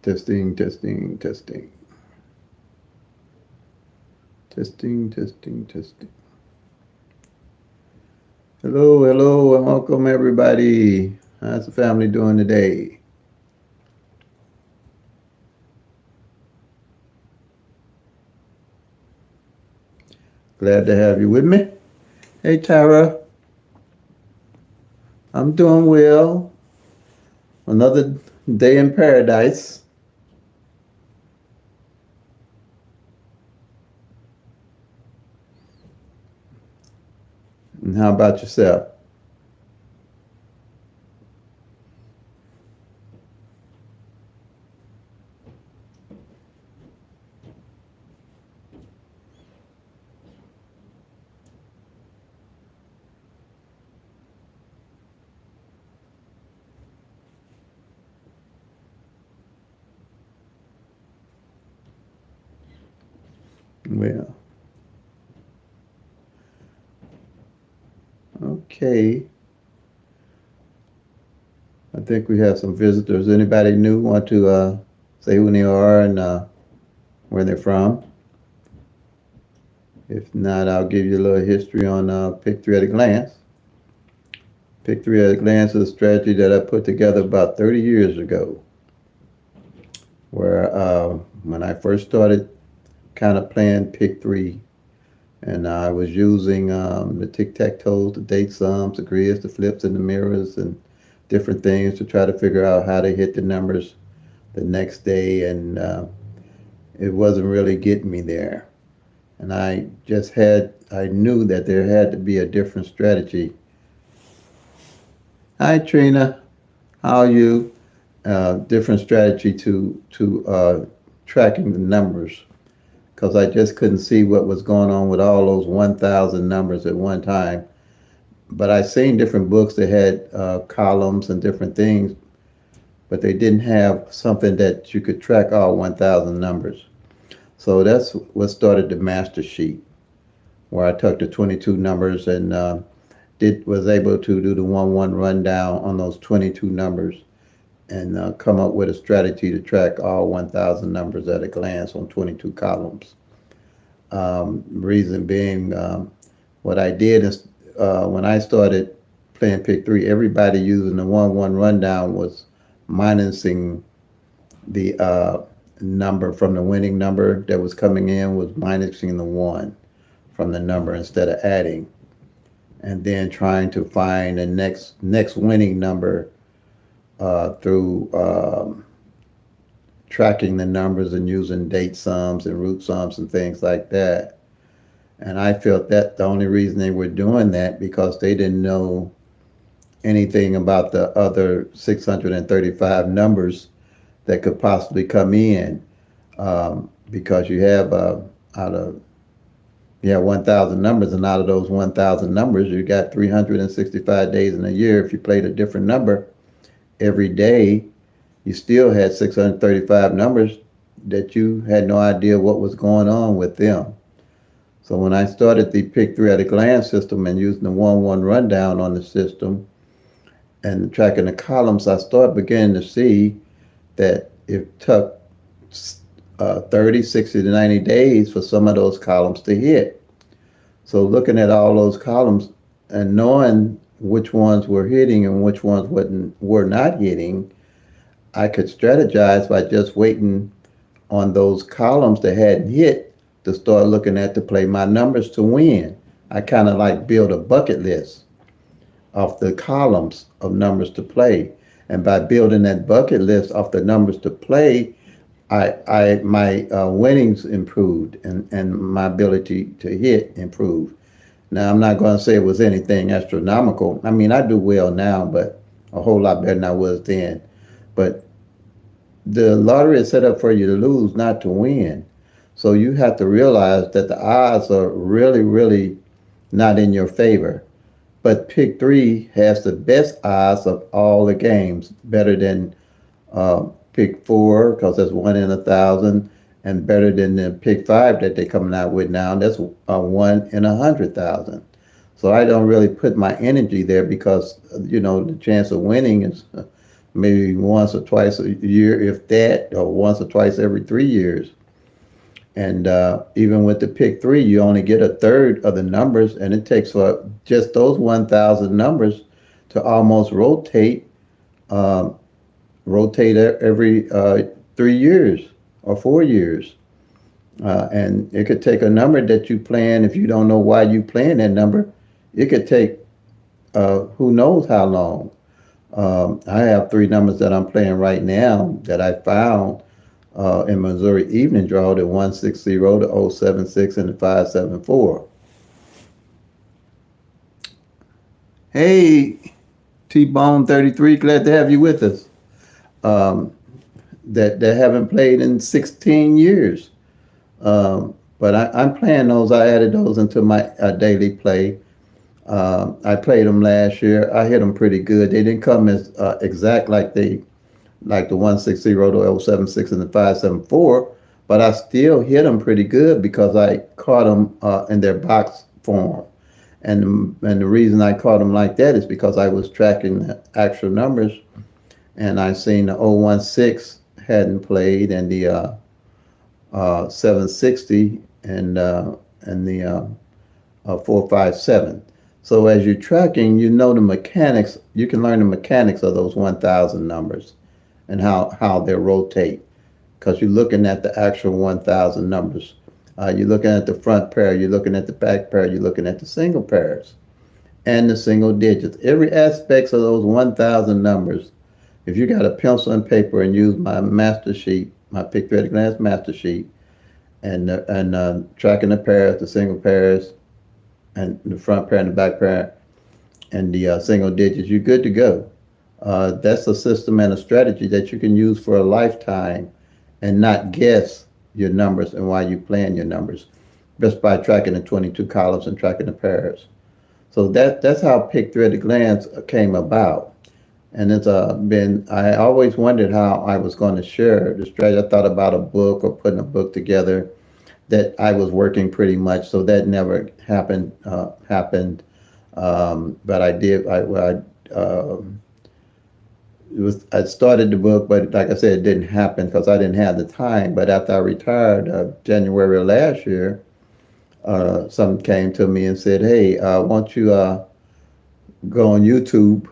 Testing, testing, testing. Testing, testing, testing. Hello, hello, and welcome everybody. How's the family doing today? Glad to have you with me. Hey, Tara. I'm doing well. Another day in paradise. And how about yourself? Well, okay. I think we have some visitors. Anybody new want to say who they are and where they're from? If not, I'll give you a little history on Pick Three at a Glance. Pick Three at a Glance is a strategy that I put together about 30 years ago, where when I first started kind of playing Pick Three, and I was using the tic-tac-toes, the date sums, the grids, the flips, and the mirrors, and different things to try to figure out how to hit the numbers the next day, and it wasn't really getting me there. And I knew that there had to be a different strategy. Hi, Trina. How are you? Different strategy to tracking the numbers because I just couldn't see what was going on with all those 1,000 numbers at one time. But I seen different books that had columns and different things, but they didn't have something that you could track all 1,000 numbers. So that's what started the master sheet, where I took the 22 numbers and did was able to do the 1-1 rundown on those 22 numbers and come up with a strategy to track all 1,000 numbers at a glance on 22 columns. Reason being, what I did is when I started playing Pick Three, everybody using the 1-1 rundown was minusing the number from the winning number that was coming in, was minusing the one from the number instead of adding, and then trying to find the next winning number through tracking the numbers and using date sums and root sums and things like that. And I felt that the only reason they were doing that because they didn't know anything about the other 635 numbers that could possibly come in, because you have out of you have 1,000 numbers, and out of those 1,000 numbers, you got 365 days in a year. If you played a different number every day, you still had 635 numbers that you had no idea what was going on with them. So when I started the Pick Three at a Glance system and using the 1-1 rundown on the system and tracking the columns, I started beginning to see that it took 30, 60 to 90 days for some of those columns to hit. So looking at all those columns and knowing which ones were hitting and which ones were not hitting, I could strategize by just waiting on those columns that hadn't hit to start looking at to play my numbers to win. I kind of like build a bucket list of the columns of numbers to play. And by building that bucket list of the numbers to play, I my winnings improved and my ability to hit improved. Now I'm not going to say it was anything astronomical. I mean, I do well now, but a whole lot better than I was then. But the lottery is set up for you to lose, not to win. So you have to realize that the odds are really, really not in your favor. But Pick Three has the best odds of all the games, better than Pick Four because that's 1 in 1,000, and better than the Pick Five that they're coming out with now. That's 1 in 100,000. So I don't really put my energy there because the chance of winning is maybe once or twice a year, if that, or once or twice every 3 years. And even with the pick three, you only get a third of the numbers, and it takes for just those 1,000 numbers to almost um, rotate every 3 years or 4 years. And it could take a number that you plan, if you don't know why you plan that number, it could take who knows how long. I have three numbers that I'm playing right now that I found in Missouri Evening Draw, the 160, the 076, and the 574. Hey, T-Bone 33, glad to have you with us. Um, that haven't played in 16 years. But I'm playing those. I added those into my daily play. I played them last year. I hit them pretty good. They didn't come as exact like the 160, the 076, and the 574, but I still hit them pretty good because I caught them in their box form. And the reason I caught them like that is because I was tracking the actual numbers, and I seen the 016 hadn't played, and the 760, and the 457. So as you're tracking, you know the mechanics. You can learn the mechanics of those 1,000 numbers and how they rotate, because you're looking at the actual 1,000 numbers. You're looking at the front pair, you're looking at the back pair, you're looking at the single pairs and the single digits. Every aspect of those 1,000 numbers. If you got a pencil and paper and use my master sheet, my Pick Three at a Glance master sheet, and tracking the pairs, the single pairs, and the front pair and the back pair, and the single digits, you're good to go. That's a system and a strategy that you can use for a lifetime and not guess your numbers and why you plan your numbers just by tracking the 22 columns and tracking the pairs. So that's how Pick Three at a Glance came about. And it's been, I always wondered how I was going to share the strategy. I thought about a book or putting a book together that I was working pretty much, so that never happened. But I did. I started the book, but like I said, it didn't happen because I didn't have the time. But after I retired, January of last year, someone came to me and said, "Hey, why don't you go on YouTube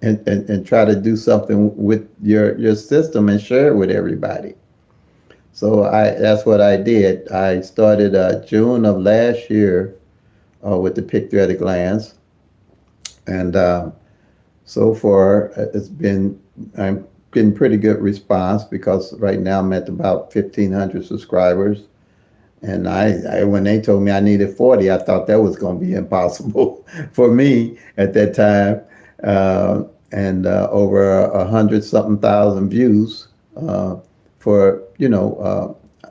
and try to do something with your system and share it with everybody?" So that's what I did. I started June of last year with the Pick Three at a Glance, and so far I'm getting pretty good response because right now I'm at about 1,500 subscribers. And when they told me I needed 40, I thought that was going to be impossible for me at that time. And over 100 something thousand views for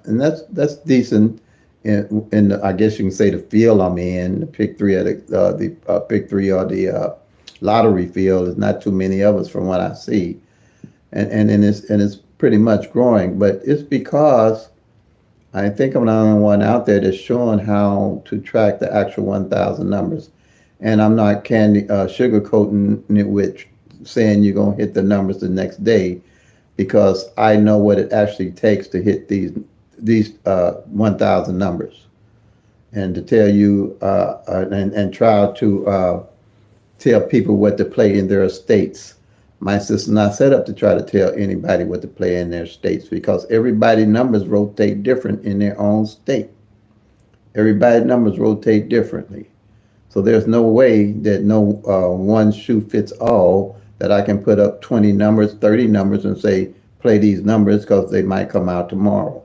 and that's decent in I guess you can say the field I'm in. The Pick Three at the Pick Three or the lottery field is not too many of us from what I see, and it's pretty much growing. But it's because I think I'm the only one out there that's showing how to track the actual 1,000 numbers. And I'm not sugarcoating it with saying you're going to hit the numbers the next day, because I know what it actually takes to hit these 1,000 numbers. And to tell you and try to tell people what to play in their states. My system's not set up to try to tell anybody what to play in their states, because everybody's numbers rotate different in their own state. Everybody's numbers rotate differently. So there's no way that no one shoe fits all, that I can put up 20 numbers, 30 numbers and say, play these numbers because they might come out tomorrow.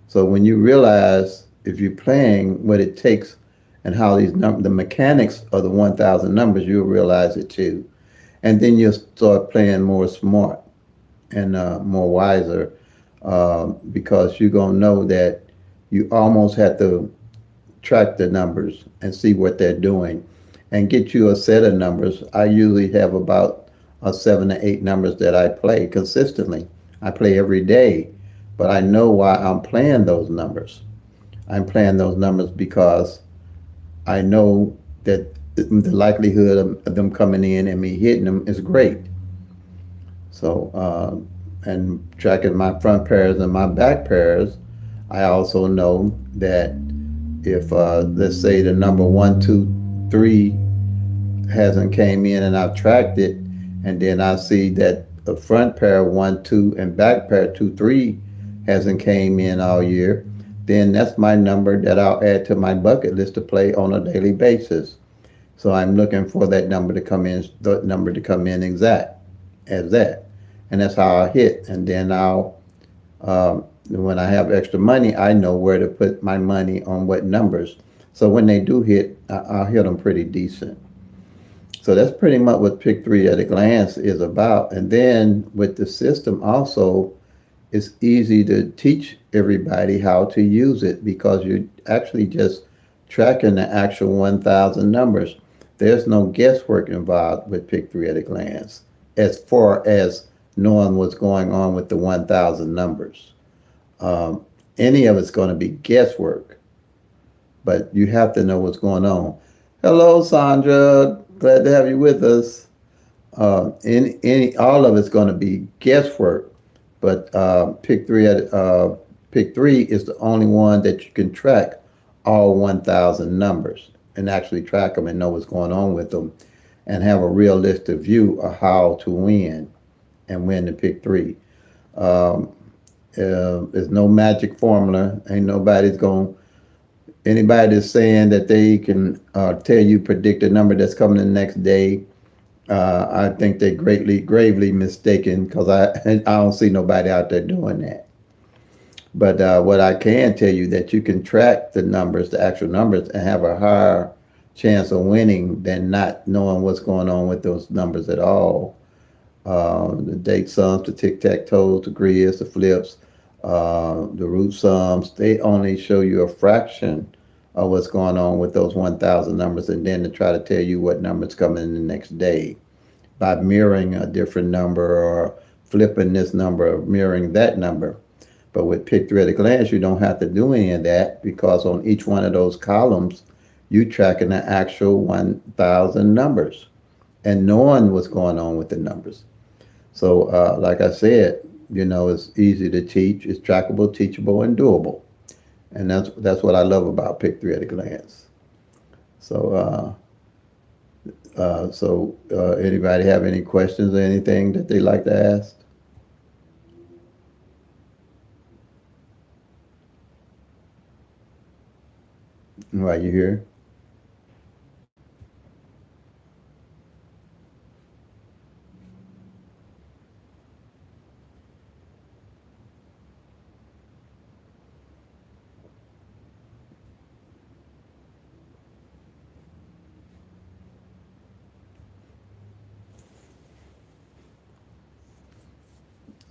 So when you realize if you're playing what it takes and how the mechanics of the 1,000 numbers, you'll realize it too. And then you'll start playing more smart and more wiser, because you're going to know that you almost have to track the numbers and see what they're doing and get you a set of numbers. I usually have about 7 to 8 numbers that I play consistently. I play every day, but I know why I'm playing those numbers. I'm playing those numbers because I know that the likelihood of them coming in and me hitting them is great. So, and tracking my front pairs and my back pairs, I also know that if, let's say the number 1, 2, 3 hasn't came in and I've tracked it, and then I see that the front pair 1, 2 and back pair 2, 3 hasn't came in all year, then that's my number that I'll add to my bucket list to play on a daily basis. So I'm looking for that number to come in, the number to come in exact as that, and that's how I hit. And then when I have extra money, I know where to put my money on what numbers. So when they do hit, I'll hit them pretty decent. So that's pretty much what Pick Three at a Glance is about. And then with the system also, it's easy to teach everybody how to use it because you're actually just tracking the actual 1,000 numbers. There's no guesswork involved with Pick Three at a Glance as far as knowing what's going on with the 1,000 numbers. Um, any of it's going to be guesswork, but you have to know what's going on. Hello, Sandra. Glad to have you with us. All of it's going to be guesswork, but pick three is the only one that you can track all 1,000 numbers and actually track them and know what's going on with them and have a realistic view of how to win and win the pick three. Um, there's no magic formula. Ain't nobody's going anybody that's saying that they can tell you predict a number that's coming the next day. I think they're gravely mistaken because I don't see nobody out there doing that. But what I can tell you that you can track the numbers, the actual numbers, and have a higher chance of winning than not knowing what's going on with those numbers at all. The date sums, the tic tac toes, the grids, the flips, the root sums, they only show you a fraction of what's going on with those 1,000 numbers, and then to try to tell you what number's coming in the next day by mirroring a different number or flipping this number or mirroring that number. But with Pick Three at a Glance, you don't have to do any of that because on each one of those columns, you tracking the actual 1,000 numbers and knowing what's going on with the numbers. So, like I said, it's easy to teach, it's trackable, teachable, and doable. And that's what I love about Pick Three at a Glance. So, anybody have any questions or anything that they like to ask? While you're here?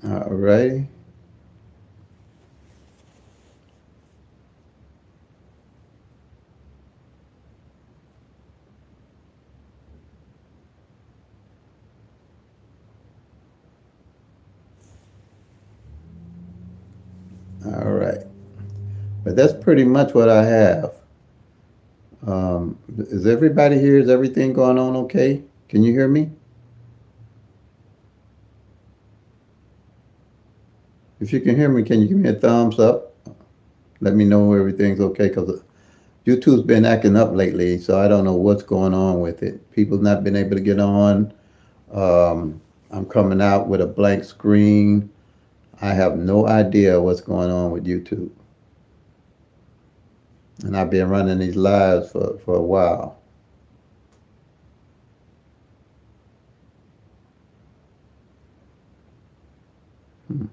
All righty. All right. But that's pretty much what I have. Is everybody here? Is everything going on okay? Can you hear me? If you can hear me, can you give me a thumbs up? Let me know everything's okay because YouTube's been acting up lately, so I don't know what's going on with it. People not been able to get on. I'm coming out with a blank screen. I have no idea what's going on with YouTube. And I've been running these lives for a while. Hmm.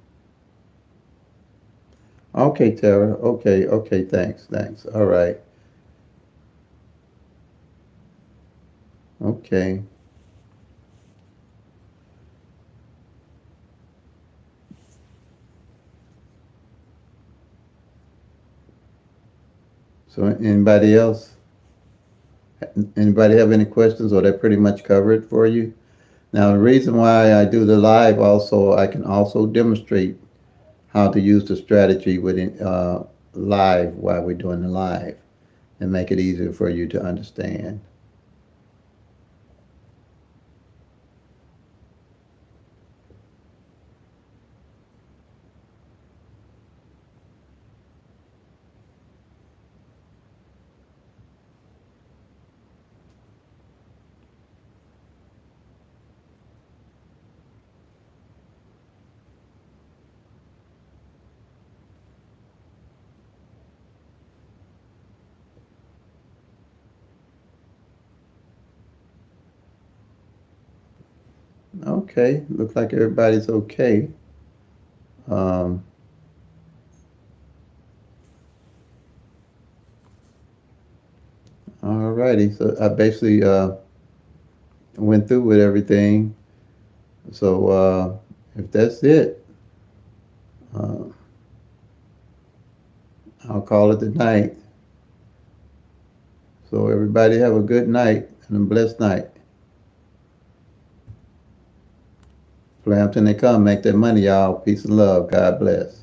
Okay, Tara. Okay, okay, thanks. All right. Okay. So anybody else? Anybody have any questions or that pretty much covered for you? Now the reason why I do the live also, I can also demonstrate how to use the strategy within live while we're doing the live and make it easier for you to understand. Okay, looks like everybody's okay. Um, Alrighty, so I basically went through with everything. So if that's it, uh, I'll call it the night. So everybody have a good night and a blessed night. Play 'em till they come. Make that money, y'all. Peace and love. God bless.